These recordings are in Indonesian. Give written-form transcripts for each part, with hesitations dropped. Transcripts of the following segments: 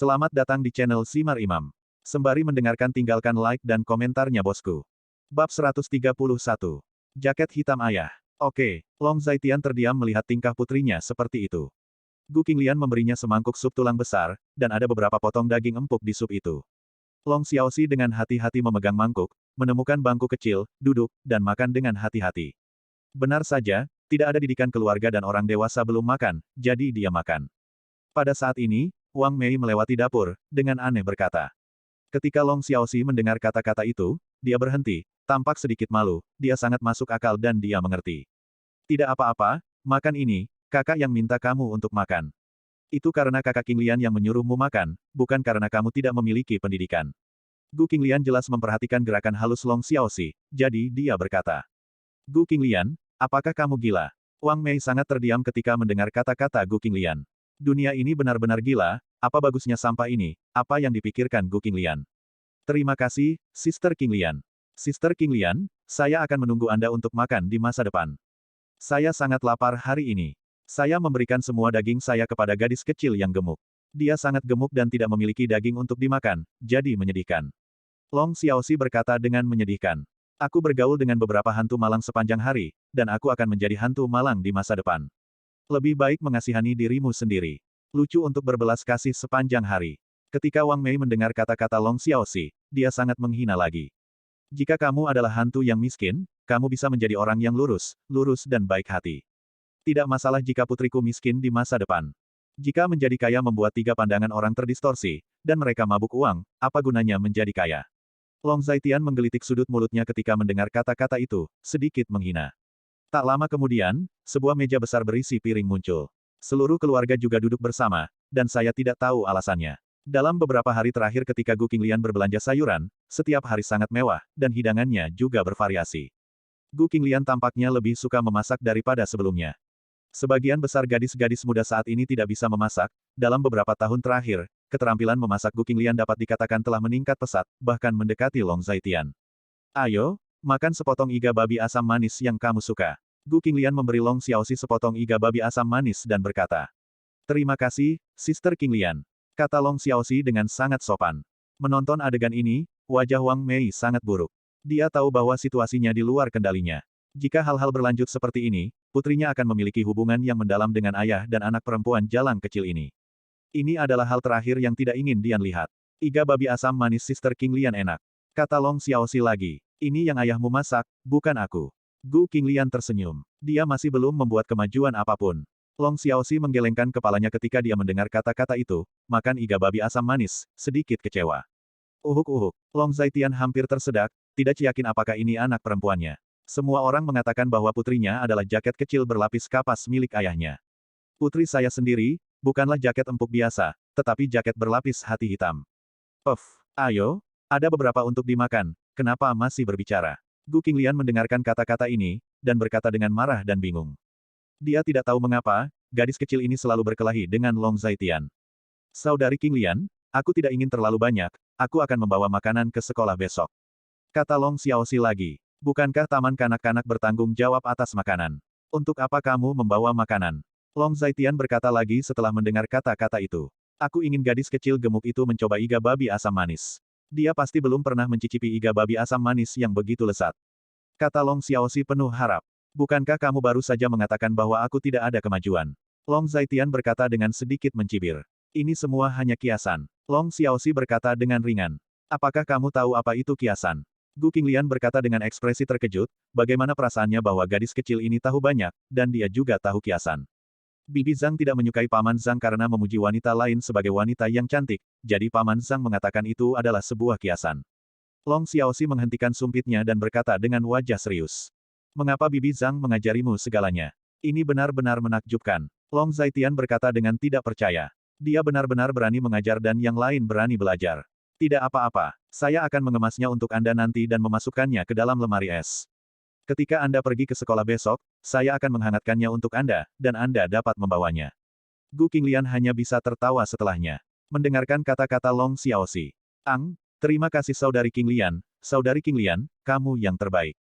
Selamat datang di channel Simar Imam. Sembari mendengarkan tinggalkan like dan komentarnya bosku. Bab 131. Jaket hitam ayah. Oke, Long Zaitian terdiam melihat tingkah putrinya seperti itu. Gu Qinglian memberinya semangkuk sup tulang besar, dan ada beberapa potong daging empuk di sup itu. Long Xiaoxi dengan hati-hati memegang mangkuk, menemukan bangku kecil, duduk, dan makan dengan hati-hati. Benar saja, tidak ada didikan keluarga dan orang dewasa belum makan, jadi dia makan. Pada saat ini, Wang Mei melewati dapur, dengan aneh berkata. Ketika Long Xiaoxi mendengar kata-kata itu, dia berhenti, tampak sedikit malu, dia sangat masuk akal dan dia mengerti. Tidak apa-apa, makan ini, kakak yang minta kamu untuk makan. Itu karena kakak Qinglian yang menyuruhmu makan, bukan karena kamu tidak memiliki pendidikan. Gu Qinglian jelas memperhatikan gerakan halus Long Xiaoxi, jadi dia berkata. Gu Qinglian, apakah kamu gila? Wang Mei sangat terdiam ketika mendengar kata-kata Gu Qinglian. Dunia ini benar-benar gila, apa bagusnya sampah ini, apa yang dipikirkan Gu Qinglian? Terima kasih, Sister Qinglian. Sister Qinglian, saya akan menunggu Anda untuk makan di masa depan. Saya sangat lapar hari ini. Saya memberikan semua daging saya kepada gadis kecil yang gemuk. Dia sangat gemuk dan tidak memiliki daging untuk dimakan, jadi menyedihkan. Long Xiaoxi berkata dengan menyedihkan. Aku bergaul dengan beberapa hantu malang sepanjang hari, dan aku akan menjadi hantu malang di masa depan. Lebih baik mengasihani dirimu sendiri. Lucu untuk berbelas kasih sepanjang hari. Ketika Wang Mei mendengar kata-kata Long Xiaoxi, dia sangat menghina lagi. Jika kamu adalah hantu yang miskin, kamu bisa menjadi orang yang lurus, dan baik hati. Tidak masalah jika putriku miskin di masa depan. Jika menjadi kaya membuat tiga pandangan orang terdistorsi, dan mereka mabuk uang, apa gunanya menjadi kaya? Long Zaitian menggelitik sudut mulutnya ketika mendengar kata-kata itu, sedikit menghina. Tak lama kemudian, sebuah meja besar berisi piring muncul. Seluruh keluarga juga duduk bersama, dan saya tidak tahu alasannya. Dalam beberapa hari terakhir ketika Gu Qinglian berbelanja sayuran, setiap hari sangat mewah, dan hidangannya juga bervariasi. Gu Qinglian tampaknya lebih suka memasak daripada sebelumnya. Sebagian besar gadis-gadis muda saat ini tidak bisa memasak, dalam beberapa tahun terakhir, keterampilan memasak Gu Qinglian dapat dikatakan telah meningkat pesat, bahkan mendekati Long Zaitian. Ayo, makan sepotong iga babi asam manis yang kamu suka. Gu Qinglian memberi Long Xiaoxi sepotong iga babi asam manis dan berkata. Terima kasih, Sister Qinglian. Kata Long Xiaoxi dengan sangat sopan. Menonton adegan ini, wajah Wang Mei sangat buruk. Dia tahu bahwa situasinya di luar kendalinya. Jika hal-hal berlanjut seperti ini, putrinya akan memiliki hubungan yang mendalam dengan ayah dan anak perempuan jalang kecil ini. Ini adalah hal terakhir yang tidak ingin Dian lihat. Iga babi asam manis Sister Qinglian enak. Kata Long Xiaoxi lagi. Ini yang ayahmu masak, bukan aku. Gu Qinglian tersenyum. Dia masih belum membuat kemajuan apapun. Long Xiaoxi menggelengkan kepalanya ketika dia mendengar kata-kata itu, makan iga babi asam manis, sedikit kecewa. Uhuk-uhuk. Long Zaitian hampir tersedak, tidak yakin apakah ini anak perempuannya. Semua orang mengatakan bahwa putrinya adalah jaket kecil berlapis kapas milik ayahnya. Putri saya sendiri, bukanlah jaket empuk biasa, tetapi jaket berlapis hati hitam. Ayo, ada beberapa untuk dimakan, kenapa masih berbicara? Gu Qinglian mendengarkan kata-kata ini, dan berkata dengan marah dan bingung. Dia tidak tahu mengapa, gadis kecil ini selalu berkelahi dengan Long Zaitian. Saudari Qinglian, aku tidak ingin terlalu banyak, aku akan membawa makanan ke sekolah besok. Kata Long Xiaoxi lagi. Bukankah taman kanak-kanak bertanggung jawab atas makanan? Untuk apa kamu membawa makanan? Long Zaitian berkata lagi setelah mendengar kata-kata itu. Aku ingin gadis kecil gemuk itu mencoba iga babi asam manis. Dia pasti belum pernah mencicipi iga babi asam manis yang begitu lezat. Kata Long Xiaoxi penuh harap. Bukankah kamu baru saja mengatakan bahwa aku tidak ada kemajuan? Long Zaitian berkata dengan sedikit mencibir. Ini semua hanya kiasan. Long Xiaoxi berkata dengan ringan. Apakah kamu tahu apa itu kiasan? Gu Qinglian berkata dengan ekspresi terkejut, bagaimana perasaannya bahwa gadis kecil ini tahu banyak, dan dia juga tahu kiasan. Bibi Zhang tidak menyukai Paman Zhang karena memuji wanita lain sebagai wanita yang cantik, jadi Paman Zhang mengatakan itu adalah sebuah kiasan. Long Xiaoxi menghentikan sumpitnya dan berkata dengan wajah serius. Mengapa Bibi Zhang mengajarimu segalanya? Ini benar-benar menakjubkan. Long Zaitian berkata dengan tidak percaya. Dia benar-benar berani mengajar dan yang lain berani belajar. Tidak apa-apa, saya akan mengemasnya untuk Anda nanti dan memasukkannya ke dalam lemari es. Ketika Anda pergi ke sekolah besok, saya akan menghangatkannya untuk Anda, dan Anda dapat membawanya. Gu Qinglian hanya bisa tertawa setelahnya. Mendengarkan kata-kata Long Xiaoxi. Terima kasih Saudari Qinglian, kamu yang terbaik.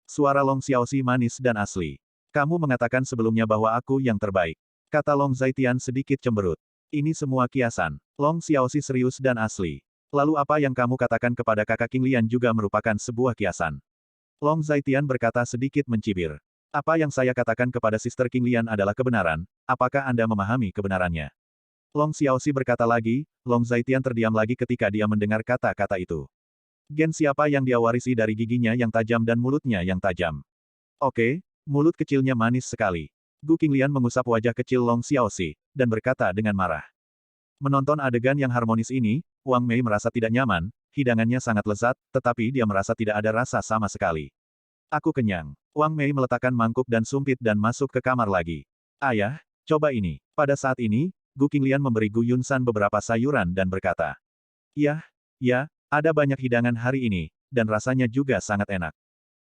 Suara Long Xiaoxi manis dan asli. Kamu mengatakan sebelumnya bahwa aku yang terbaik. Kata Long Zaitian sedikit cemberut. Ini semua kiasan. Long Xiaoxi serius dan asli. Lalu apa yang kamu katakan kepada kakak King Lian juga merupakan sebuah kiasan. Long Zaitian berkata sedikit mencibir. Apa yang saya katakan kepada Sister King Lian adalah kebenaran, apakah Anda memahami kebenarannya? Long Xiaoxi berkata lagi, Long Zaitian terdiam lagi ketika dia mendengar kata-kata itu. Gen siapa yang dia warisi dari giginya yang tajam dan mulutnya yang tajam. Oke, mulut kecilnya manis sekali. Gu Qinglian mengusap wajah kecil Long Xiaoxi, dan berkata dengan marah. Menonton adegan yang harmonis ini, Wang Mei merasa tidak nyaman, hidangannya sangat lezat, tetapi dia merasa tidak ada rasa sama sekali. Aku kenyang. Wang Mei meletakkan mangkuk dan sumpit dan masuk ke kamar lagi. Ayah, coba ini. Pada saat ini, Gu Qinglian memberi Gu Yunsan beberapa sayuran dan berkata. Ya, ada banyak hidangan hari ini, dan rasanya juga sangat enak.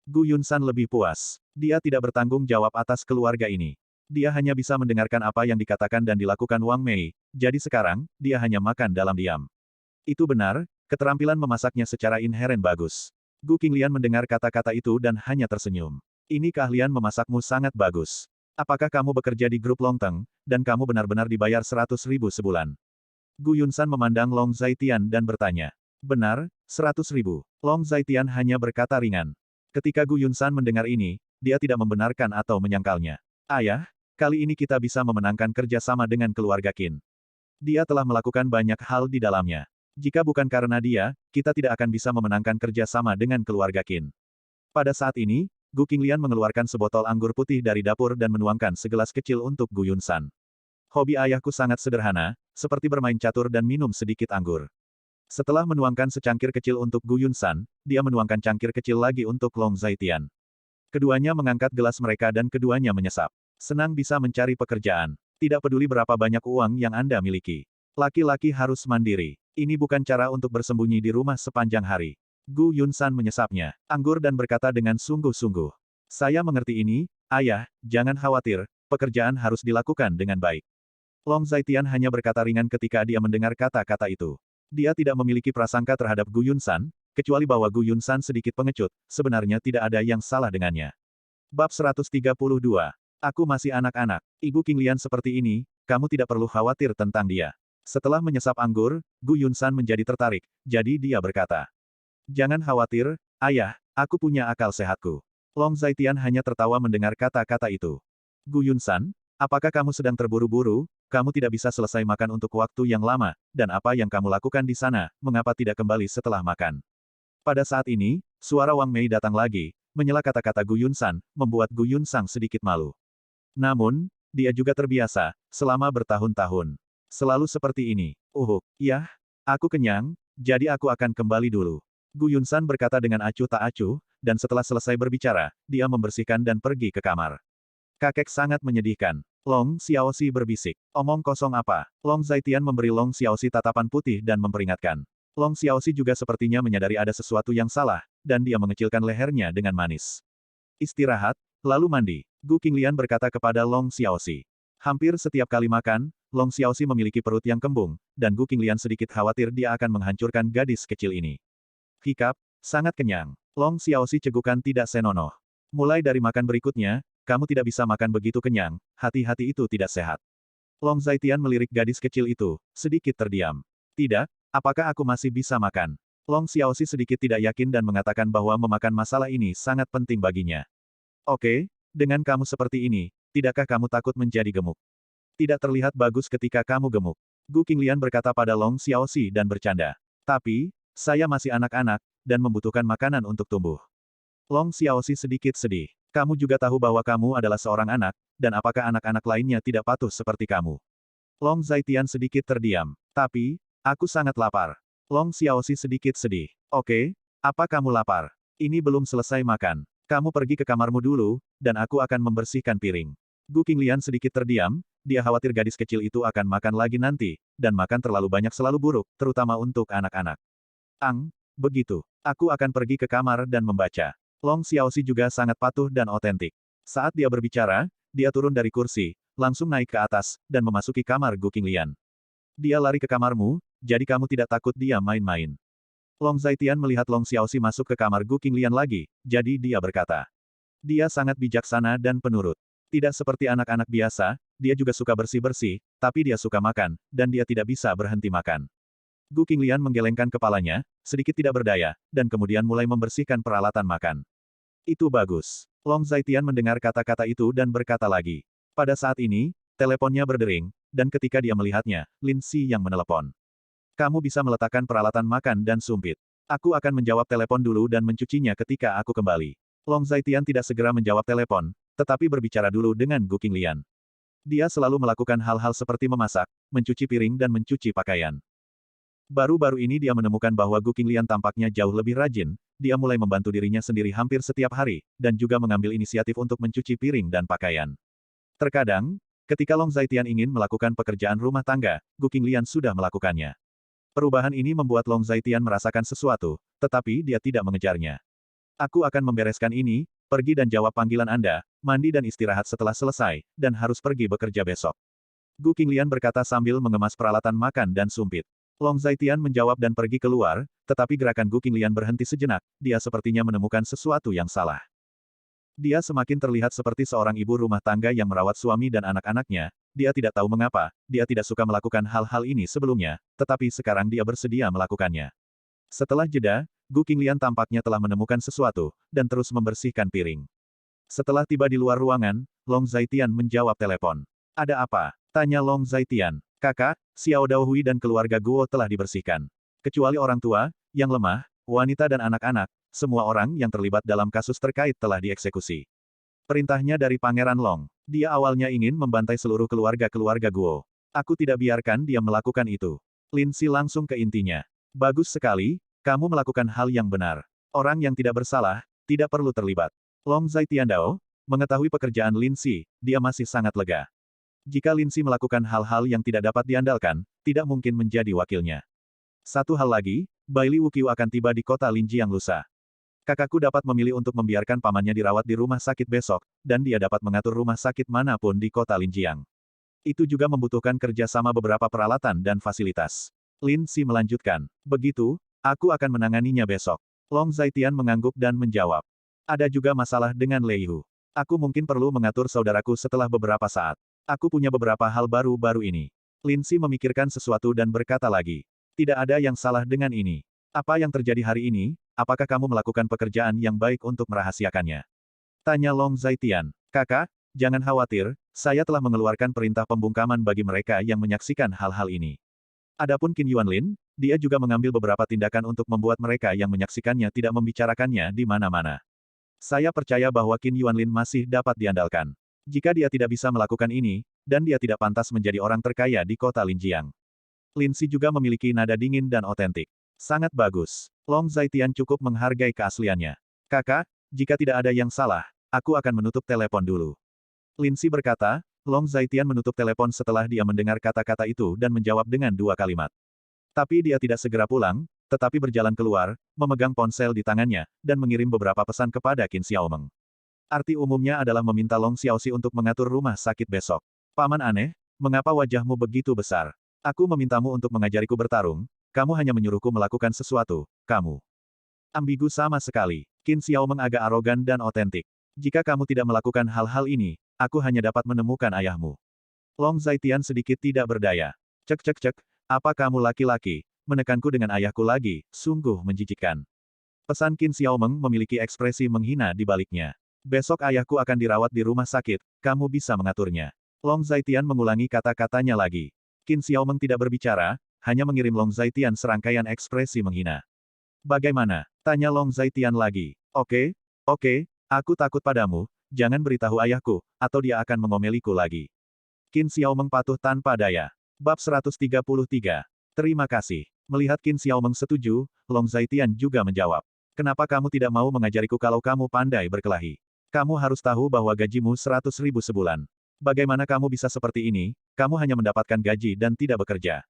Gu Yunsan lebih puas. Dia tidak bertanggung jawab atas keluarga ini. Dia hanya bisa mendengarkan apa yang dikatakan dan dilakukan Wang Mei, jadi sekarang, dia hanya makan dalam diam. Itu benar, keterampilan memasaknya secara inheren bagus. Gu Qinglian mendengar kata-kata itu dan hanya tersenyum. Ini keahlian memasakmu sangat bagus. Apakah kamu bekerja di grup Longteng, dan kamu benar-benar dibayar 100.000 sebulan? Gu Yunsan memandang Long Zaitian dan bertanya. Benar, 100.000. Long Zaitian hanya berkata ringan. Ketika Gu Yunsan mendengar ini, dia tidak membenarkan atau menyangkalnya. Ayah, kali ini kita bisa memenangkan kerjasama dengan keluarga Qin. Dia telah melakukan banyak hal di dalamnya. Jika bukan karena dia, kita tidak akan bisa memenangkan kerjasama dengan keluarga Qin. Pada saat ini, Gu Qinglian mengeluarkan sebotol anggur putih dari dapur dan menuangkan segelas kecil untuk Gu Yunsan. Hobi ayahku sangat sederhana, seperti bermain catur dan minum sedikit anggur. Setelah menuangkan secangkir kecil untuk Gu Yunsan, dia menuangkan cangkir kecil lagi untuk Long Zaitian. Keduanya mengangkat gelas mereka dan keduanya menyesap. Senang bisa mencari pekerjaan. Tidak peduli berapa banyak uang yang Anda miliki. Laki-laki harus mandiri. Ini bukan cara untuk bersembunyi di rumah sepanjang hari. Gu Yunsan menyesapnya anggur dan berkata dengan sungguh-sungguh. Saya mengerti ini, ayah, jangan khawatir, pekerjaan harus dilakukan dengan baik. Long Zaitian hanya berkata ringan ketika dia mendengar kata-kata itu. Dia tidak memiliki prasangka terhadap Gu Yunsan, kecuali bahwa Gu Yunsan sedikit pengecut, sebenarnya tidak ada yang salah dengannya. Bab 132. Aku masih anak-anak. Ibu King Lian seperti ini, kamu tidak perlu khawatir tentang dia. Setelah menyesap anggur, Gu Yunsan menjadi tertarik, jadi dia berkata. Jangan khawatir, ayah, aku punya akal sehatku. Long Zaitian hanya tertawa mendengar kata-kata itu. Gu Yunsan, apakah kamu sedang terburu-buru? Kamu tidak bisa selesai makan untuk waktu yang lama, dan apa yang kamu lakukan di sana, mengapa tidak kembali setelah makan? Pada saat ini, suara Wang Mei datang lagi, menyela kata-kata Gu Yunsan, membuat Gu Yunsang sedikit malu. Namun, dia juga terbiasa, selama bertahun-tahun. Selalu seperti ini. Ya, aku kenyang, jadi aku akan kembali dulu. Gu Yunsan berkata dengan acuh tak acuh, dan setelah selesai berbicara, dia membersihkan dan pergi ke kamar. Kakek sangat menyedihkan. Long Xiaoxi berbisik. Omong kosong apa? Long Zaitian memberi Long Xiaoxi tatapan putih dan memperingatkan. Long Xiaoxi juga sepertinya menyadari ada sesuatu yang salah, dan dia mengecilkan lehernya dengan manis. Istirahat, lalu mandi. Gu Qinglian berkata kepada Long Xiaoxi. Hampir setiap kali makan, Long Xiaoxi memiliki perut yang kembung, dan Gu Qinglian sedikit khawatir dia akan menghancurkan gadis kecil ini. Hikap, sangat kenyang. Long Xiaoxi cegukan tidak senonoh. Mulai dari makan berikutnya, kamu tidak bisa makan begitu kenyang, hati-hati itu tidak sehat. Long Zaitian melirik gadis kecil itu, sedikit terdiam. Tidak, apakah aku masih bisa makan? Long Xiaoxi sedikit tidak yakin dan mengatakan bahwa memakan masalah ini sangat penting baginya. Oke, dengan kamu seperti ini, tidakkah kamu takut menjadi gemuk? Tidak terlihat bagus ketika kamu gemuk. Gu Qinglian berkata pada Long Xiaoxi dan bercanda. Tapi, saya masih anak-anak, dan membutuhkan makanan untuk tumbuh. Long Xiaoxi sedikit sedih. Kamu juga tahu bahwa kamu adalah seorang anak, dan apakah anak-anak lainnya tidak patuh seperti kamu? Long Zaitian sedikit terdiam. Tapi, aku sangat lapar. Long Xiaoxi sedikit sedih. Oke, apa kamu lapar? Ini belum selesai makan. Kamu pergi ke kamarmu dulu, dan aku akan membersihkan piring. Gu Qinglian sedikit terdiam, dia khawatir gadis kecil itu akan makan lagi nanti, dan makan terlalu banyak selalu buruk, terutama untuk anak-anak. Begitu. Aku akan pergi ke kamar dan membaca. Long Xiaoxi juga sangat patuh dan otentik. Saat dia berbicara, dia turun dari kursi, langsung naik ke atas, dan memasuki kamar Gu Qinglian. Dia lari ke kamarmu, jadi kamu tidak takut dia main-main. Long Zaitian melihat Long Xiaoxi masuk ke kamar Gu Qinglian lagi, jadi dia berkata. Dia sangat bijaksana dan penurut. Tidak seperti anak-anak biasa, dia juga suka bersih-bersih, tapi dia suka makan, dan dia tidak bisa berhenti makan. Gu Qinglian menggelengkan kepalanya, sedikit tidak berdaya, dan kemudian mulai membersihkan peralatan makan. Itu bagus. Long Zaitian mendengar kata-kata itu dan berkata lagi. Pada saat ini, teleponnya berdering, dan ketika dia melihatnya, Lin Si yang menelepon. Kamu bisa meletakkan peralatan makan dan sumpit. Aku akan menjawab telepon dulu dan mencucinya ketika aku kembali. Long Zaitian tidak segera menjawab telepon, tetapi berbicara dulu dengan Gu Qinglian. Dia selalu melakukan hal-hal seperti memasak, mencuci piring dan mencuci pakaian. Baru-baru ini dia menemukan bahwa Gu Qinglian tampaknya jauh lebih rajin, dia mulai membantu dirinya sendiri hampir setiap hari, dan juga mengambil inisiatif untuk mencuci piring dan pakaian. Terkadang, ketika Long Zaitian ingin melakukan pekerjaan rumah tangga, Gu Qinglian sudah melakukannya. Perubahan ini membuat Long Zaitian merasakan sesuatu, tetapi dia tidak mengejarnya. Aku akan membereskan ini, pergi dan jawab panggilan Anda, mandi dan istirahat setelah selesai, dan harus pergi bekerja besok. Gu Qinglian berkata sambil mengemas peralatan makan dan sumpit. Long Zaitian menjawab dan pergi keluar, tetapi gerakan Gu Qinglian berhenti sejenak, dia sepertinya menemukan sesuatu yang salah. Dia semakin terlihat seperti seorang ibu rumah tangga yang merawat suami dan anak-anaknya, dia tidak tahu mengapa, dia tidak suka melakukan hal-hal ini sebelumnya, tetapi sekarang dia bersedia melakukannya. Setelah jeda, Gu Qinglian tampaknya telah menemukan sesuatu, dan terus membersihkan piring. Setelah tiba di luar ruangan, Long Zaitian menjawab telepon. Ada apa? Tanya Long Zaitian. Kakak, Xiao Daohui dan keluarga Guo telah dibersihkan. Kecuali orang tua, yang lemah, wanita dan anak-anak, semua orang yang terlibat dalam kasus terkait telah dieksekusi. Perintahnya dari Pangeran Long. Dia awalnya ingin membantai seluruh keluarga Guo. Aku tidak biarkan dia melakukan itu. Lin Si langsung ke intinya. Bagus sekali, kamu melakukan hal yang benar. Orang yang tidak bersalah, tidak perlu terlibat. Long Zaitian Dao, mengetahui pekerjaan Lin Si, dia masih sangat lega. Jika Lin Si melakukan hal-hal yang tidak dapat diandalkan, tidak mungkin menjadi wakilnya. Satu hal lagi, Baili Wuqiu akan tiba di kota Linjiang lusa. Kakakku dapat memilih untuk membiarkan pamannya dirawat di rumah sakit besok, dan dia dapat mengatur rumah sakit manapun di kota Linjiang. Itu juga membutuhkan kerjasama beberapa peralatan dan fasilitas. Lin Si melanjutkan. Begitu, aku akan menanganinya besok. Long Zaitian mengangguk dan menjawab. Ada juga masalah dengan Lei Hu. Aku mungkin perlu mengatur saudaraku setelah beberapa saat. Aku punya beberapa hal baru-baru ini. Lin Si memikirkan sesuatu dan berkata lagi. Tidak ada yang salah dengan ini. Apa yang terjadi hari ini, apakah kamu melakukan pekerjaan yang baik untuk merahasiakannya? Tanya Long Zaitian. Kakak, jangan khawatir, saya telah mengeluarkan perintah pembungkaman bagi mereka yang menyaksikan hal-hal ini. Adapun Qin Yuanlin, dia juga mengambil beberapa tindakan untuk membuat mereka yang menyaksikannya tidak membicarakannya di mana-mana. Saya percaya bahwa Qin Yuanlin masih dapat diandalkan. Jika dia tidak bisa melakukan ini, dan dia tidak pantas menjadi orang terkaya di kota Linjiang. Lin Si juga memiliki nada dingin dan otentik. Sangat bagus. Long Zaitian cukup menghargai keasliannya. Kakak, jika tidak ada yang salah, aku akan menutup telepon dulu. Lin Si berkata, Long Zaitian menutup telepon setelah dia mendengar kata-kata itu dan menjawab dengan dua kalimat. Tapi dia tidak segera pulang, tetapi berjalan keluar, memegang ponsel di tangannya, dan mengirim beberapa pesan kepada Qin Xiaomeng. Arti umumnya adalah meminta Long Xiaoxi untuk mengatur rumah sakit besok. Paman aneh, mengapa wajahmu begitu besar? Aku memintamu untuk mengajariku bertarung, kamu hanya menyuruhku melakukan sesuatu, kamu. Ambigu sama sekali. Qin Xiaomeng agak arogan dan otentik. Jika kamu tidak melakukan hal-hal ini, aku hanya dapat menemukan ayahmu. Long Zaitian sedikit tidak berdaya. Cek cek cek, apa kamu laki-laki, menekanku dengan ayahku lagi, sungguh menjijikkan. Pesan Qin Xiaomeng memiliki ekspresi menghina di baliknya. Besok ayahku akan dirawat di rumah sakit, kamu bisa mengaturnya. Long Zaitian mengulangi kata-katanya lagi. Qin Xiaomeng tidak berbicara, hanya mengirim Long Zaitian serangkaian ekspresi menghina. Bagaimana? Tanya Long Zaitian lagi. Oke, aku takut padamu, jangan beritahu ayahku, atau dia akan mengomeliku lagi. Qin Xiaomeng patuh tanpa daya. Bab 133. Terima kasih. Melihat Qin Xiaomeng setuju, Long Zaitian juga menjawab. Kenapa kamu tidak mau mengajariku kalau kamu pandai berkelahi? Kamu harus tahu bahwa gajimu 100.000 sebulan. Bagaimana kamu bisa seperti ini, kamu hanya mendapatkan gaji dan tidak bekerja.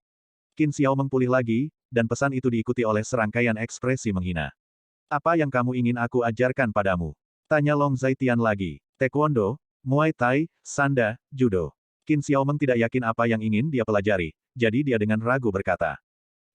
Qin Xiaomeng pulih lagi, dan pesan itu diikuti oleh serangkaian ekspresi menghina. Apa yang kamu ingin aku ajarkan padamu? Tanya Long Zaitian lagi. Taekwondo, Muay Thai, Sanda, Judo. Qin Xiaomeng tidak yakin apa yang ingin dia pelajari, jadi dia dengan ragu berkata.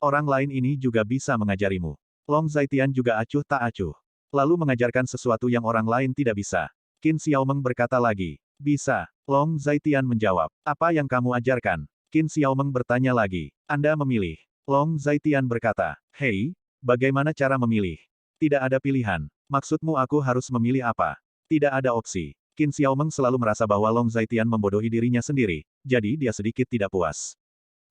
Orang lain ini juga bisa mengajarimu. Long Zaitian juga acuh tak acuh. Lalu mengajarkan sesuatu yang orang lain tidak bisa. Qin Xiaomeng berkata lagi. Bisa. Long Zaitian menjawab. Apa yang kamu ajarkan? Qin Xiaomeng bertanya lagi. Anda memilih. Long Zaitian berkata, Hei, bagaimana cara memilih? Tidak ada pilihan. Maksudmu aku harus memilih apa? Tidak ada opsi. Qin Xiaomeng selalu merasa bahwa Long Zaitian membodohi dirinya sendiri, jadi dia sedikit tidak puas.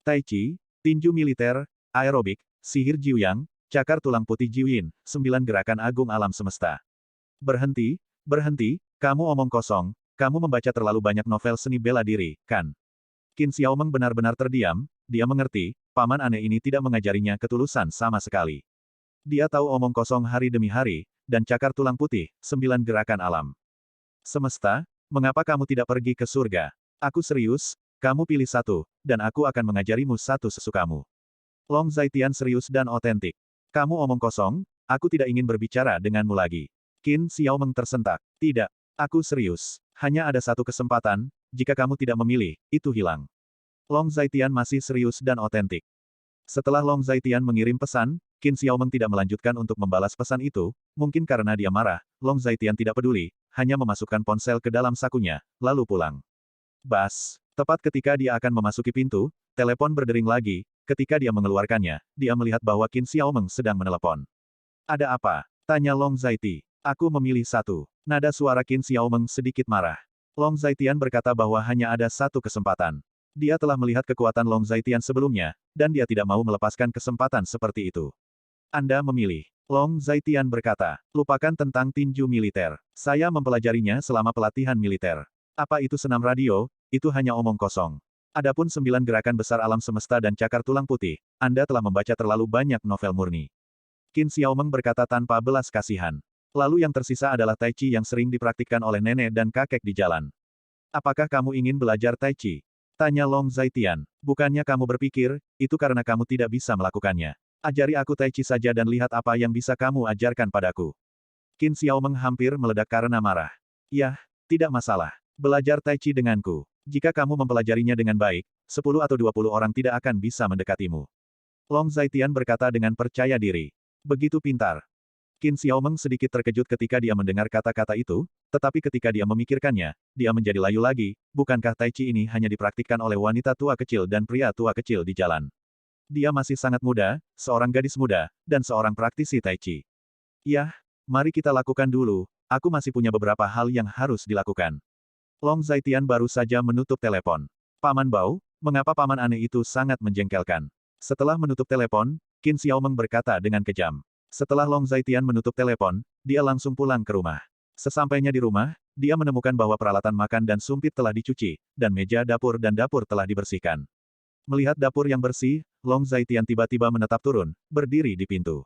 Tai Chi, tinju militer, aerobik, sihir Jiuyang, cakar tulang putih Jiuyin, 9 gerakan agung alam semesta. Berhenti, berhenti, kamu omong kosong, kamu membaca terlalu banyak novel seni bela diri, kan? Qin Xiaomeng benar-benar terdiam, dia mengerti, paman aneh ini tidak mengajarinya ketulusan sama sekali. Dia tahu omong kosong hari demi hari, dan cakar tulang putih, 9 gerakan alam semesta, mengapa kamu tidak pergi ke surga? Aku serius, kamu pilih satu, dan aku akan mengajarimu satu sesukamu. Long Zaitian serius dan otentik. Kamu omong kosong, aku tidak ingin berbicara denganmu lagi. Qin Xiaomeng tersentak. Tidak, aku serius. Hanya ada satu kesempatan, jika kamu tidak memilih, itu hilang. Long Zaitian masih serius dan otentik. Setelah Long Zaitian mengirim pesan, Qin Xiaomeng tidak melanjutkan untuk membalas pesan itu, mungkin karena dia marah, Long Zaitian tidak peduli, hanya memasukkan ponsel ke dalam sakunya, lalu pulang. Bas. Tepat ketika dia akan memasuki pintu, telepon berdering lagi, ketika dia mengeluarkannya, dia melihat bahwa Qin Xiaomeng sedang menelepon. Ada apa? Tanya Long Zaiti. Aku memilih satu. Nada suara Qin Xiaomeng sedikit marah. Long Zaitian berkata bahwa hanya ada satu kesempatan. Dia telah melihat kekuatan Long Zaitian sebelumnya, dan dia tidak mau melepaskan kesempatan seperti itu. Anda memilih. Long Zaitian berkata, lupakan tentang tinju militer. Saya mempelajarinya selama pelatihan militer. Apa itu senam radio, itu hanya omong kosong. Adapun 9 gerakan besar alam semesta dan cakar tulang putih, Anda telah membaca terlalu banyak novel murni. Qin Xiaomeng berkata tanpa belas kasihan. Lalu yang tersisa adalah Tai Chi yang sering dipraktikkan oleh nenek dan kakek di jalan. Apakah kamu ingin belajar Tai Chi? Tanya Long Zaitian. Bukannya kamu berpikir, itu karena kamu tidak bisa melakukannya. Ajari aku Tai Chi saja dan lihat apa yang bisa kamu ajarkan padaku. Qin Xiaomeng hampir meledak karena marah. Yah, tidak masalah. Belajar Tai Chi denganku. Jika kamu mempelajarinya dengan baik, 10 atau 20 orang tidak akan bisa mendekatimu. Long Zaitian berkata dengan percaya diri. Begitu pintar. Qin Xiaomeng sedikit terkejut ketika dia mendengar kata-kata itu, tetapi ketika dia memikirkannya, dia menjadi layu lagi, bukankah Tai Chi ini hanya dipraktikkan oleh wanita tua kecil dan pria tua kecil di jalan? Dia masih sangat muda, seorang gadis muda, dan seorang praktisi Tai Chi. Yah, mari kita lakukan dulu, aku masih punya beberapa hal yang harus dilakukan. Long Zaitian baru saja menutup telepon. Paman Bao, mengapa paman aneh itu sangat menjengkelkan? Setelah menutup telepon, Qin Xiaomeng berkata dengan kejam. Setelah Long Zaitian menutup telepon, dia langsung pulang ke rumah. Sesampainya di rumah, dia menemukan bahwa peralatan makan dan sumpit telah dicuci, dan meja dapur dan dapur telah dibersihkan. Melihat dapur yang bersih, Long Zaitian tiba-tiba menetap turun, berdiri di pintu.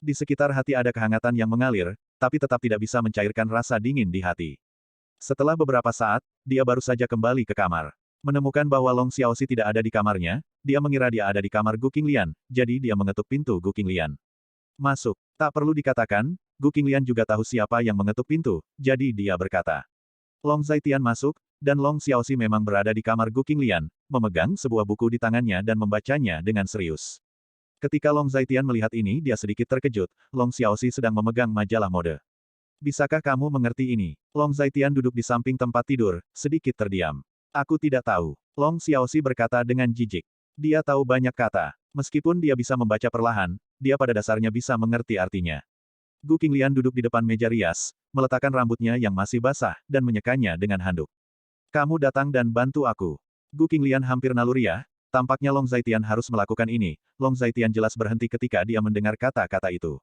Di sekitar hati ada kehangatan yang mengalir, tapi tetap tidak bisa mencairkan rasa dingin di hati. Setelah beberapa saat, dia baru saja kembali ke kamar. Menemukan bahwa Long Xiaoxi tidak ada di kamarnya, dia mengira dia ada di kamar Gu Qinglian, jadi dia mengetuk pintu Gu Qinglian. Masuk. Tak perlu dikatakan, Gu Qinglian juga tahu siapa yang mengetuk pintu, jadi dia berkata. Long Zaitian masuk, dan Long Xiaoxi memang berada di kamar Gu Qinglian, memegang sebuah buku di tangannya dan membacanya dengan serius. Ketika Long Zaitian melihat ini dia sedikit terkejut, Long Xiaoxi sedang memegang majalah mode. Bisakah kamu mengerti ini? Long Zaitian duduk di samping tempat tidur, sedikit terdiam. Aku tidak tahu. Long Xiaoxi berkata dengan jijik. Dia tahu banyak kata. Meskipun dia bisa membaca perlahan, dia pada dasarnya bisa mengerti artinya. Gu Qinglian duduk di depan meja rias, meletakkan rambutnya yang masih basah, dan menyekanya dengan handuk. Kamu datang dan bantu aku. Gu Qinglian hampir naluriah, tampaknya Long Zaitian harus melakukan ini. Long Zaitian jelas berhenti ketika dia mendengar kata-kata itu.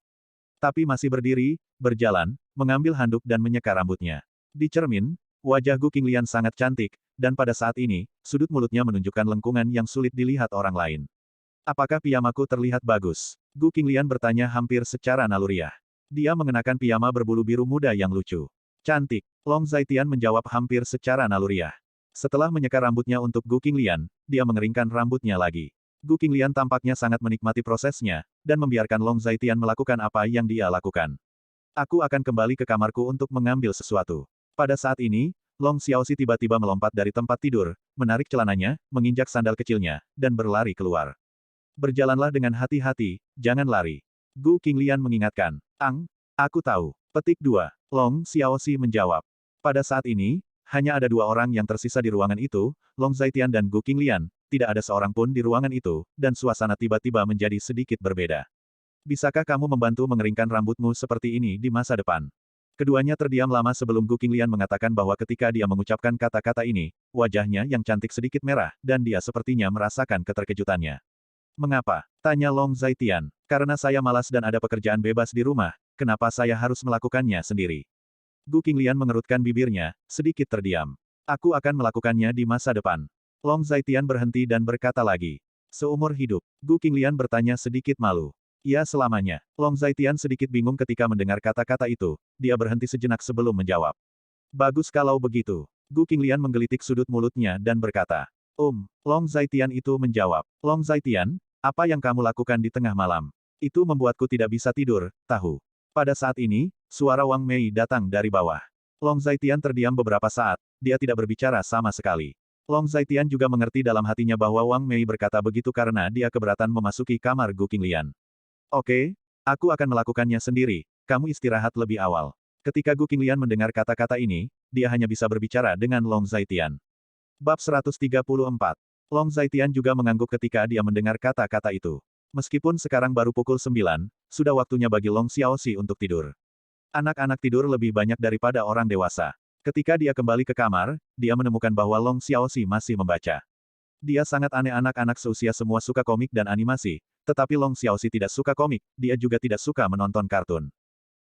Tapi masih berdiri, berjalan, mengambil handuk dan menyeka rambutnya. Di cermin, wajah Gu Qinglian sangat cantik, dan pada saat ini, sudut mulutnya menunjukkan lengkungan yang sulit dilihat orang lain. Apakah piyamaku terlihat bagus? Gu Qinglian bertanya hampir secara naluriah. Dia mengenakan piyama berbulu biru muda yang lucu. Cantik. Long Zaitian menjawab hampir secara naluriah. Setelah menyeka rambutnya untuk Gu Qinglian, dia mengeringkan rambutnya lagi. Gu Qinglian tampaknya sangat menikmati prosesnya, dan membiarkan Long Zaitian melakukan apa yang dia lakukan. Aku akan kembali ke kamarku untuk mengambil sesuatu. Pada saat ini, Long Xiaoxi tiba-tiba melompat dari tempat tidur, menarik celananya, menginjak sandal kecilnya, dan berlari keluar. Berjalanlah dengan hati-hati, jangan lari. Gu Qinglian mengingatkan. Aku tahu. Petik 2. Long Xiaoxi menjawab. Pada saat ini, Hanya ada 2 orang yang tersisa di ruangan itu, Long Zaitian dan Gu Qinglian, tidak ada seorang pun di ruangan itu, dan suasana tiba-tiba menjadi sedikit berbeda. Bisakah kamu membantu mengeringkan rambutmu seperti ini di masa depan? Keduanya terdiam lama sebelum Gu Qinglian mengatakan bahwa ketika dia mengucapkan kata-kata ini, wajahnya yang cantik sedikit merah, dan dia sepertinya merasakan keterkejutannya. Mengapa? Tanya Long Zaitian. Karena saya malas dan ada pekerjaan bebas di rumah, kenapa saya harus melakukannya sendiri? Gu Qinglian mengerutkan bibirnya, sedikit terdiam. Aku akan melakukannya di masa depan. Long Zaitian berhenti dan berkata lagi. Seumur hidup. Gu Qinglian bertanya sedikit malu. Ya selamanya. Long Zaitian sedikit bingung ketika mendengar kata-kata itu, dia berhenti sejenak sebelum menjawab. Bagus kalau begitu. Gu Qinglian menggelitik sudut mulutnya dan berkata. Long Zaitian itu menjawab. Long Zaitian, apa yang kamu lakukan di tengah malam? Itu membuatku tidak bisa tidur, tahu. Pada saat ini, suara Wang Mei datang dari bawah. Long Zaitian terdiam beberapa saat, dia tidak berbicara sama sekali. Long Zaitian juga mengerti dalam hatinya bahwa Wang Mei berkata begitu karena dia keberatan memasuki kamar Gu Qinglian. Oke, aku akan melakukannya sendiri, kamu istirahat lebih awal. Ketika Gu Qinglian mendengar kata-kata ini, dia hanya bisa berbicara dengan Long Zaitian. Bab 134. Long Zaitian juga mengangguk ketika dia mendengar kata-kata itu. Meskipun sekarang baru pukul 9, sudah waktunya bagi Long Xiaoxi untuk tidur. Anak-anak tidur lebih banyak daripada orang dewasa. Ketika dia kembali ke kamar, dia menemukan bahwa Long Xiaoxi masih membaca. Dia sangat aneh anak-anak seusia semua suka komik dan animasi, tetapi Long Xiaoxi tidak suka komik, dia juga tidak suka menonton kartun.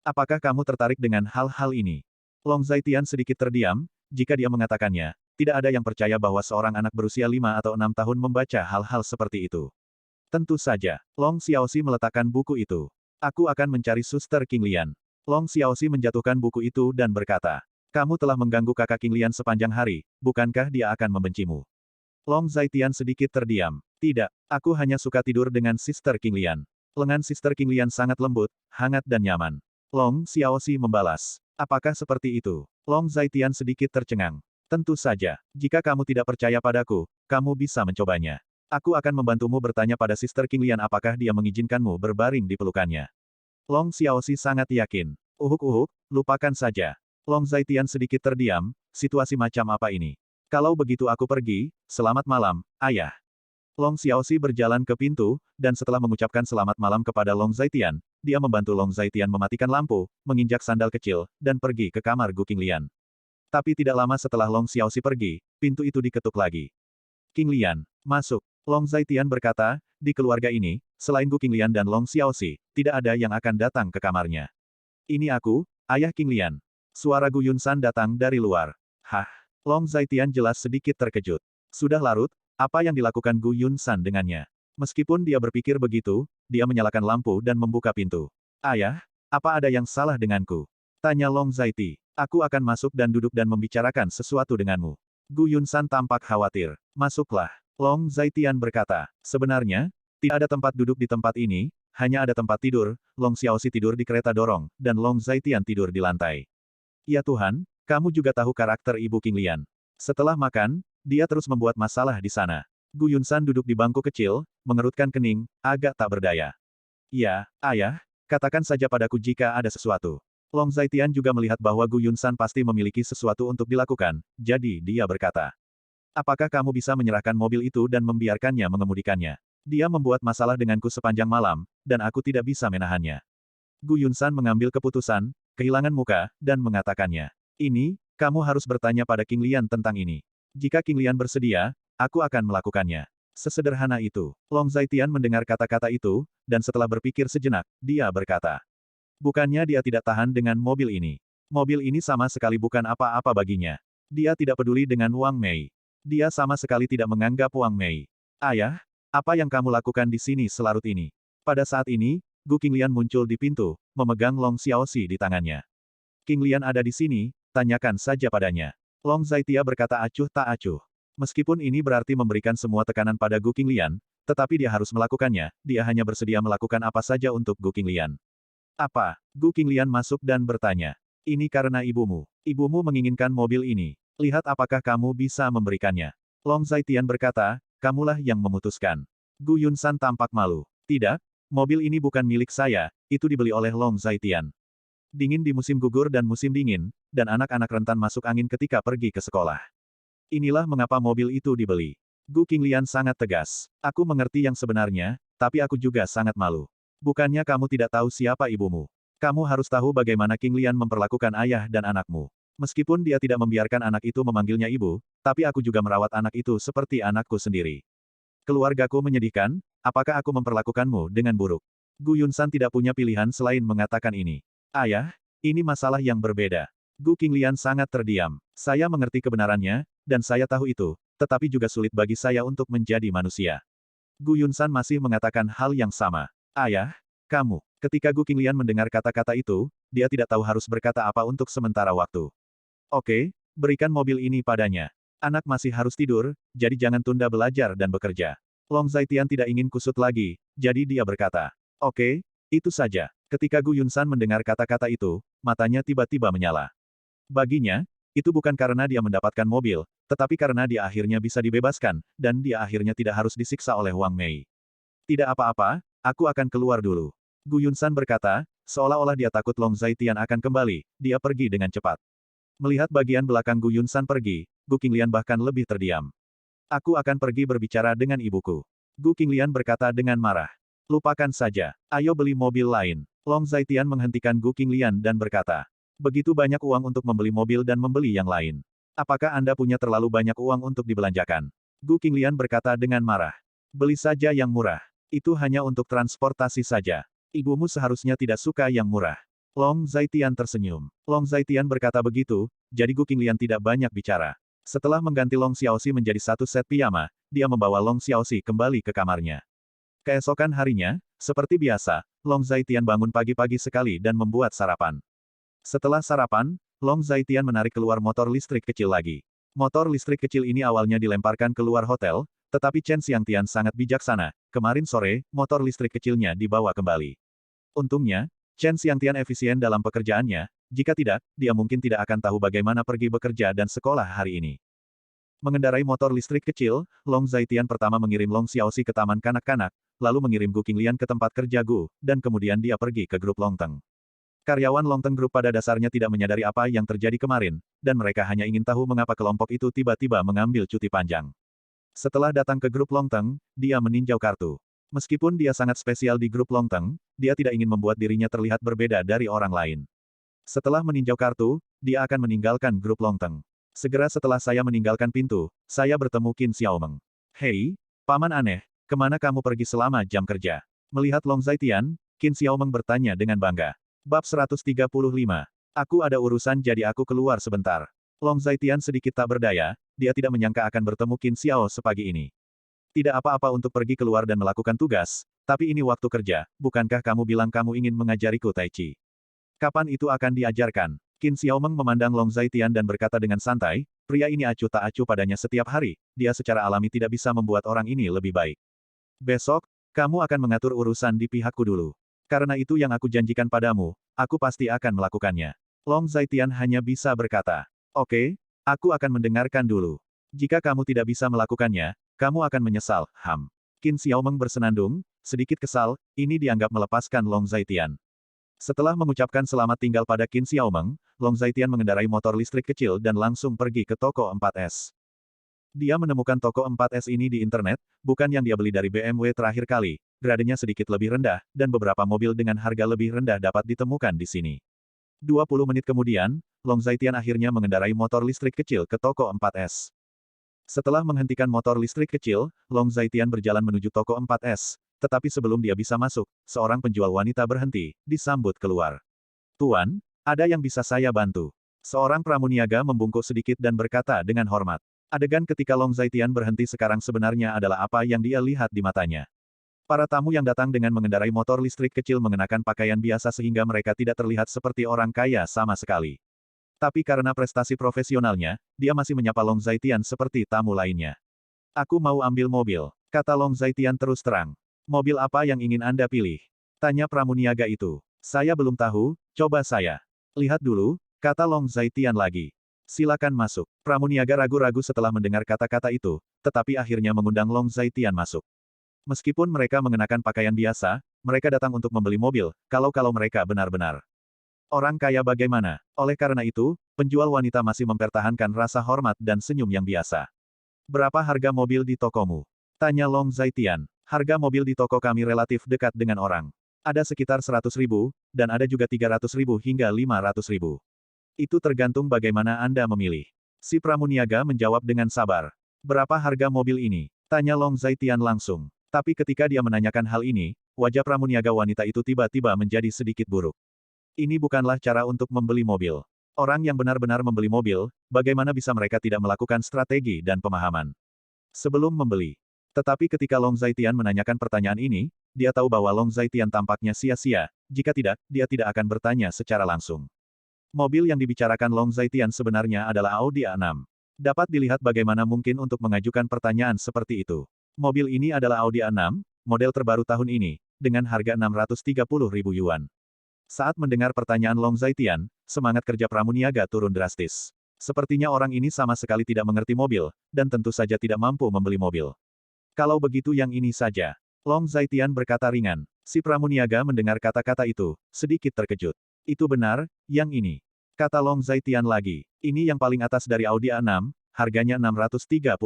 Apakah kamu tertarik dengan hal-hal ini? Long Zaitian sedikit terdiam, jika dia mengatakannya, tidak ada yang percaya bahwa seorang anak berusia 5 atau 6 tahun membaca hal-hal seperti itu. Tentu saja, Long Xiaoxi meletakkan buku itu. Aku akan mencari Suster Qinglian. Long Xiaoxi menjatuhkan buku itu dan berkata, kamu telah mengganggu kakak Qinglian sepanjang hari, bukankah dia akan membencimu? Long Zaitian sedikit terdiam. Tidak, aku hanya suka tidur dengan Sister Qinglian. Lengan Sister Qinglian sangat lembut, hangat dan nyaman. Long Xiaoxi membalas. Apakah seperti itu? Long Zaitian sedikit tercengang. Tentu saja, jika kamu tidak percaya padaku, kamu bisa mencobanya. Aku akan membantumu bertanya pada Sister Qinglian apakah dia mengizinkanmu berbaring di pelukannya. Long Xiaoxi sangat yakin. Uhuk-uhuk, lupakan saja. Long Zaitian sedikit terdiam, situasi macam apa ini? Kalau begitu aku pergi, selamat malam, ayah. Long Xiaoxi berjalan ke pintu, dan setelah mengucapkan selamat malam kepada Long Zaitian, dia membantu Long Zaitian mematikan lampu, menginjak sandal kecil, dan pergi ke kamar Gu Qinglian. Tapi tidak lama setelah Long Xiaoxi pergi, pintu itu diketuk lagi. Qinglian, masuk. Long Zaitian berkata, di keluarga ini, selain Gu Qinglian dan Long Xiaoxi, tidak ada yang akan datang ke kamarnya. Ini aku, ayah Qinglian. Suara Gu Yunsan datang dari luar. Hah? Long Zaitian jelas sedikit terkejut. Sudah larut, apa yang dilakukan Gu Yunsan dengannya? Meskipun dia berpikir begitu, dia menyalakan lampu dan membuka pintu. Ayah, apa ada yang salah denganku? Tanya Long Zaiti. Aku akan masuk dan duduk dan membicarakan sesuatu denganmu. Gu Yunsan tampak khawatir. Masuklah. Long Zaitian berkata, sebenarnya, tidak ada tempat duduk di tempat ini, hanya ada tempat tidur, Long Xiaoxi tidur di kereta dorong, dan Long Zaitian tidur di lantai. Ya Tuhan, kamu juga tahu karakter Ibu Qinglian. Setelah makan, dia terus membuat masalah di sana. Gu Yunsan duduk di bangku kecil, mengerutkan kening, agak tak berdaya. Ya, ayah, katakan saja padaku jika ada sesuatu. Long Zaitian juga melihat bahwa Gu Yunsan pasti memiliki sesuatu untuk dilakukan, jadi dia berkata. Apakah kamu bisa menyerahkan mobil itu dan membiarkannya mengemudikannya? Dia membuat masalah denganku sepanjang malam, dan aku tidak bisa menahannya. Gu Yunsan mengambil keputusan, kehilangan muka, dan mengatakannya. Ini, kamu harus bertanya pada Qinglian tentang ini. Jika Qinglian bersedia, aku akan melakukannya. Sesederhana itu. Long Zaitian mendengar kata-kata itu, dan setelah berpikir sejenak, dia berkata. Bukannya dia tidak tahan dengan mobil ini. Mobil ini sama sekali bukan apa-apa baginya. Dia tidak peduli dengan Wang Mei. Dia sama sekali tidak menganggap Wang Mei. Ayah, apa yang kamu lakukan di sini selarut ini? Pada saat ini, Gu Qinglian muncul di pintu, memegang Long Xiaoxi di tangannya. Qinglian ada di sini, tanyakan saja padanya. Long Zaitia berkata acuh tak acuh. Meskipun ini berarti memberikan semua tekanan pada Gu Qinglian, tetapi dia harus melakukannya, dia hanya bersedia melakukan apa saja untuk Gu Qinglian. Apa? Gu Qinglian masuk dan bertanya. Ini karena ibumu. Ibumu menginginkan mobil ini. Lihat apakah kamu bisa memberikannya. Long Zaitian berkata, kamulah yang memutuskan. Gu Yunsan tampak malu. Tidak, mobil ini bukan milik saya, itu dibeli oleh Long Zaitian. Dingin di musim gugur dan musim dingin, dan anak-anak rentan masuk angin ketika pergi ke sekolah. Inilah mengapa mobil itu dibeli. Gu Qinglian sangat tegas. Aku mengerti yang sebenarnya, tapi aku juga sangat malu. Bukannya kamu tidak tahu siapa ibumu. Kamu harus tahu bagaimana Qinglian memperlakukan ayah dan anakmu. Meskipun dia tidak membiarkan anak itu memanggilnya ibu, tapi aku juga merawat anak itu seperti anakku sendiri. Keluargaku menyedihkan, apakah aku memperlakukanmu dengan buruk? Gu Yunsan tidak punya pilihan selain mengatakan ini. Ayah, ini masalah yang berbeda. Gu Qinglian sangat terdiam. Saya mengerti kebenarannya, dan saya tahu itu, tetapi juga sulit bagi saya untuk menjadi manusia. Gu Yunsan masih mengatakan hal yang sama. Ayah, kamu. Ketika Gu Qinglian mendengar kata-kata itu, dia tidak tahu harus berkata apa untuk sementara waktu. Oke, berikan mobil ini padanya. Anak masih harus tidur, jadi jangan tunda belajar dan bekerja. Long Zaitian tidak ingin kusut lagi, jadi dia berkata. Oke, itu saja. Ketika Gu Yunsan mendengar kata-kata itu, matanya tiba-tiba menyala. Baginya, itu bukan karena dia mendapatkan mobil, tetapi karena dia akhirnya bisa dibebaskan, dan dia akhirnya tidak harus disiksa oleh Wang Mei. Tidak apa-apa, aku akan keluar dulu. Gu Yunsan berkata, seolah-olah dia takut Long Zaitian akan kembali, dia pergi dengan cepat. Melihat bagian belakang Gu Yunsan pergi, Gu Qinglian bahkan lebih terdiam. Aku akan pergi berbicara dengan ibuku. Gu Qinglian berkata dengan marah. Lupakan saja, ayo beli mobil lain. Long Zaitian menghentikan Gu Qinglian dan berkata. Begitu banyak uang untuk membeli mobil dan membeli yang lain. Apakah Anda punya terlalu banyak uang untuk dibelanjakan? Gu Qinglian berkata dengan marah. Beli saja yang murah. Itu hanya untuk transportasi saja. Ibumu seharusnya tidak suka yang murah. Long Zaitian tersenyum. Long Zaitian berkata begitu, jadi Gu Qinglian tidak banyak bicara. Setelah mengganti Long Xiaoxi menjadi satu set piyama, dia membawa Long Xiaoxi kembali ke kamarnya. Keesokan harinya, seperti biasa, Long Zaitian bangun pagi-pagi sekali dan membuat sarapan. Setelah sarapan, Long Zaitian menarik keluar motor listrik kecil lagi. Motor listrik kecil ini awalnya dilemparkan keluar hotel, tetapi Chen Xiangtian sangat bijaksana. Kemarin sore, motor listrik kecilnya dibawa kembali. Untungnya, Chen Xiangtian efisien dalam pekerjaannya, jika tidak, dia mungkin tidak akan tahu bagaimana pergi bekerja dan sekolah hari ini. Mengendarai motor listrik kecil, Long Zaitian pertama mengirim Long Xiaoxi ke taman kanak-kanak, lalu mengirim Gu Qinglian ke tempat kerja Gu, dan kemudian dia pergi ke grup Longteng. Karyawan Longteng Group pada dasarnya tidak menyadari apa yang terjadi kemarin, dan mereka hanya ingin tahu mengapa kelompok itu tiba-tiba mengambil cuti panjang. Setelah datang ke grup Longteng, dia meninjau kartu. Meskipun dia sangat spesial di grup Longteng, dia tidak ingin membuat dirinya terlihat berbeda dari orang lain. Setelah meninjau kartu, dia akan meninggalkan grup Longteng. Segera setelah saya meninggalkan pintu, saya bertemu Qin Xiaomeng. Hei, paman aneh, kemana kamu pergi selama jam kerja? Melihat Long Zaitian, Qin Xiaomeng bertanya dengan bangga. Bab 135. Aku ada urusan jadi aku keluar sebentar. Long Zaitian sedikit tak berdaya, dia tidak menyangka akan bertemu Qin Xiao sepagi ini. Tidak apa-apa untuk pergi keluar dan melakukan tugas, tapi ini waktu kerja, bukankah kamu bilang kamu ingin mengajariku Tai Chi? Kapan itu akan diajarkan? Qin Xiaomeng memandang Long Zaitian dan berkata dengan santai, pria ini acuh tak acuh padanya setiap hari, dia secara alami tidak bisa membuat orang ini lebih baik. Besok, kamu akan mengatur urusan di pihakku dulu. Karena itu yang aku janjikan padamu, aku pasti akan melakukannya. Long Zaitian hanya bisa berkata, oke, aku akan mendengarkan dulu. Jika kamu tidak bisa melakukannya, kamu akan menyesal, Qin Xiaomeng bersenandung, sedikit kesal, ini dianggap melepaskan Long Zaitian. Setelah mengucapkan selamat tinggal pada Qin Xiaomeng, Long Zaitian mengendarai motor listrik kecil dan langsung pergi ke toko 4S. Dia menemukan toko 4S ini di internet, bukan yang dia beli dari BMW terakhir kali, gradenya sedikit lebih rendah, dan beberapa mobil dengan harga lebih rendah dapat ditemukan di sini. 20 menit kemudian, Long Zaitian akhirnya mengendarai motor listrik kecil ke toko 4S. Setelah menghentikan motor listrik kecil, Long Zaitian berjalan menuju toko 4S, tetapi sebelum dia bisa masuk, seorang penjual wanita berhenti, disambut keluar. Tuan, ada yang bisa saya bantu? Seorang pramuniaga membungkuk sedikit dan berkata dengan hormat. Adegan ketika Long Zaitian berhenti sekarang sebenarnya adalah apa yang dia lihat di matanya. Para tamu yang datang dengan mengendarai motor listrik kecil mengenakan pakaian biasa sehingga mereka tidak terlihat seperti orang kaya sama sekali. Tapi karena prestasi profesionalnya, dia masih menyapa Long Zaitian seperti tamu lainnya. Aku mau ambil mobil, kata Long Zaitian terus terang. Mobil apa yang ingin Anda pilih? Tanya pramuniaga itu. Saya belum tahu, coba saya. Lihat dulu, kata Long Zaitian lagi. Silakan masuk. Pramuniaga ragu-ragu setelah mendengar kata-kata itu, tetapi akhirnya mengundang Long Zaitian masuk. Meskipun mereka mengenakan pakaian biasa, mereka datang untuk membeli mobil, kalau mereka benar-benar Orang kaya bagaimana? Oleh karena itu, penjual wanita masih mempertahankan rasa hormat dan senyum yang biasa. Berapa harga mobil di tokomu? Tanya Long Zaitian. Harga mobil di toko kami relatif dekat dengan orang. Ada sekitar 100.000, dan ada juga 300.000 hingga 500.000. Itu tergantung bagaimana Anda memilih. Si pramuniaga menjawab dengan sabar. Berapa harga mobil ini? Tanya Long Zaitian langsung. Tapi ketika dia menanyakan hal ini, wajah pramuniaga wanita itu tiba-tiba menjadi sedikit buruk. Ini bukanlah cara untuk membeli mobil. Orang yang benar-benar membeli mobil, bagaimana bisa mereka tidak melakukan strategi dan pemahaman sebelum membeli? Tetapi ketika Long Zaitian menanyakan pertanyaan ini, dia tahu bahwa Long Zaitian tampaknya sia-sia, jika tidak, dia tidak akan bertanya secara langsung. Mobil yang dibicarakan Long Zaitian sebenarnya adalah Audi A6. Dapat dilihat bagaimana mungkin untuk mengajukan pertanyaan seperti itu. Mobil ini adalah Audi A6, model terbaru tahun ini, dengan harga 630.000 yuan. Saat mendengar pertanyaan Long Zaitian, semangat kerja pramuniaga turun drastis. Sepertinya orang ini sama sekali tidak mengerti mobil, dan tentu saja tidak mampu membeli mobil. Kalau begitu yang ini saja. Long Zaitian berkata ringan. Si pramuniaga mendengar kata-kata itu, sedikit terkejut. Itu benar, yang ini. Kata Long Zaitian lagi. Ini yang paling atas dari Audi A6, harganya 630.000.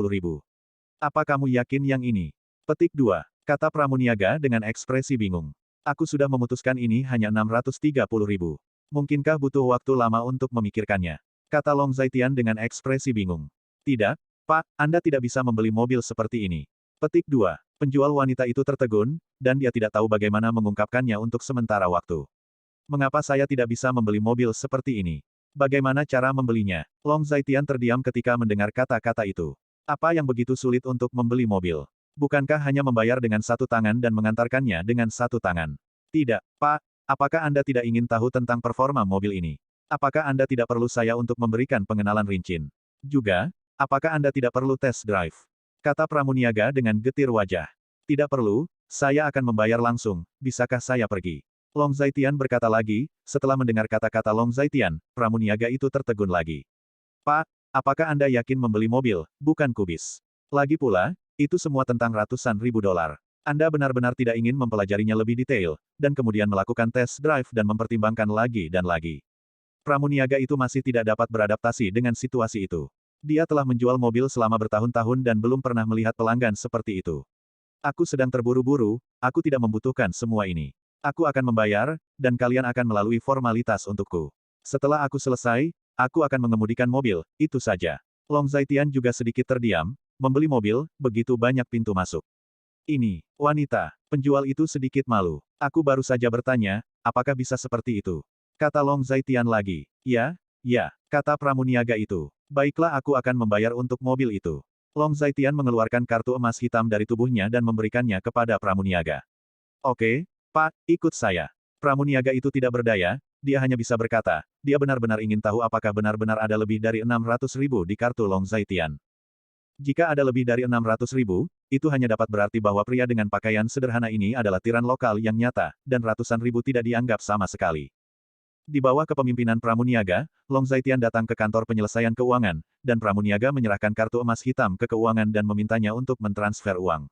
Apa kamu yakin yang ini? Petik 2. Kata pramuniaga dengan ekspresi bingung. Aku sudah memutuskan ini hanya 630.000. Mungkinkah butuh waktu lama untuk memikirkannya? Kata Long Zaitian dengan ekspresi bingung. Tidak, Pak, Anda tidak bisa membeli mobil seperti ini. Petik 2. Penjual wanita itu tertegun, dan dia tidak tahu bagaimana mengungkapkannya untuk sementara waktu. Mengapa saya tidak bisa membeli mobil seperti ini? Bagaimana cara membelinya? Long Zaitian terdiam ketika mendengar kata-kata itu. Apa yang begitu sulit untuk membeli mobil? Bukankah hanya membayar dengan satu tangan dan mengantarkannya dengan satu tangan? Tidak, Pak. Apakah Anda tidak ingin tahu tentang performa mobil ini? Apakah Anda tidak perlu saya untuk memberikan pengenalan rinci? Juga, apakah Anda tidak perlu tes drive? Kata pramuniaga dengan getir wajah. Tidak perlu, saya akan membayar langsung, bisakah saya pergi? Long Zaitian berkata lagi, setelah mendengar kata-kata Long Zaitian, pramuniaga itu tertegun lagi. Pak, apakah Anda yakin membeli mobil, bukan kubis? Lagi pula, itu semua tentang ratusan ribu dolar. Anda benar-benar tidak ingin mempelajarinya lebih detail, dan kemudian melakukan tes drive dan mempertimbangkan lagi dan lagi. Pramuniaga itu masih tidak dapat beradaptasi dengan situasi itu. Dia telah menjual mobil selama bertahun-tahun dan belum pernah melihat pelanggan seperti itu. Aku sedang terburu-buru, aku tidak membutuhkan semua ini. Aku akan membayar, dan kalian akan melalui formalitas untukku. Setelah aku selesai, aku akan mengemudikan mobil, itu saja. Long Zaitian juga sedikit terdiam, membeli mobil, begitu banyak pintu masuk. Ini, wanita, penjual itu sedikit malu. Aku baru saja bertanya, apakah bisa seperti itu? Kata Long Zaitian lagi. Ya, kata pramuniaga itu. Baiklah aku akan membayar untuk mobil itu. Long Zaitian mengeluarkan kartu emas hitam dari tubuhnya dan memberikannya kepada pramuniaga. Oke, Pak, ikut saya. Pramuniaga itu tidak berdaya, dia hanya bisa berkata, dia benar-benar ingin tahu apakah benar-benar ada lebih dari 600.000 di kartu Long Zaitian. Jika ada lebih dari 600.000, itu hanya dapat berarti bahwa pria dengan pakaian sederhana ini adalah tiran lokal yang nyata, dan ratusan ribu tidak dianggap sama sekali. Di bawah kepemimpinan pramuniaga, Long Zaitian datang ke kantor penyelesaian keuangan, dan pramuniaga menyerahkan kartu emas hitam ke keuangan dan memintanya untuk mentransfer uang.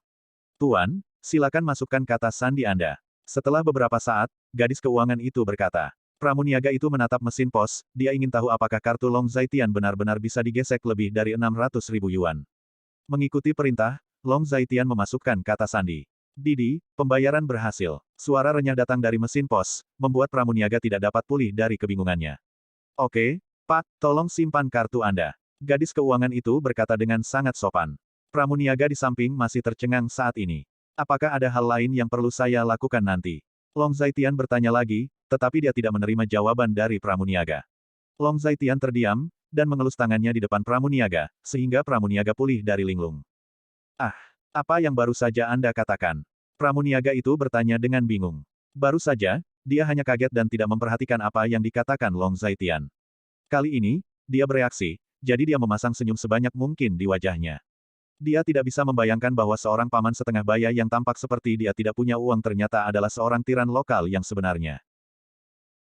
Tuan, silakan masukkan kata sandi Anda. Setelah beberapa saat, gadis keuangan itu berkata. Pramuniaga itu menatap mesin pos, dia ingin tahu apakah kartu Long Zaitian benar-benar bisa digesek lebih dari 600.000 yuan. Mengikuti perintah, Long Zaitian memasukkan kata sandi. Didi, pembayaran berhasil. Suara renyah datang dari mesin pos, membuat pramuniaga tidak dapat pulih dari kebingungannya. Oke, Pak, tolong simpan kartu Anda. Gadis keuangan itu berkata dengan sangat sopan. Pramuniaga di samping masih tercengang saat ini. Apakah ada hal lain yang perlu saya lakukan nanti? Long Zaitian bertanya lagi, tetapi dia tidak menerima jawaban dari pramuniaga. Long Zaitian terdiam, dan mengelus tangannya di depan pramuniaga, sehingga pramuniaga pulih dari linglung. Ah, apa yang baru saja Anda katakan? Pramuniaga itu bertanya dengan bingung. Baru saja, dia hanya kaget dan tidak memperhatikan apa yang dikatakan Long Zaitian. Kali ini, dia bereaksi, jadi dia memasang senyum sebanyak mungkin di wajahnya. Dia tidak bisa membayangkan bahwa seorang paman setengah baya yang tampak seperti dia tidak punya uang ternyata adalah seorang tiran lokal yang sebenarnya.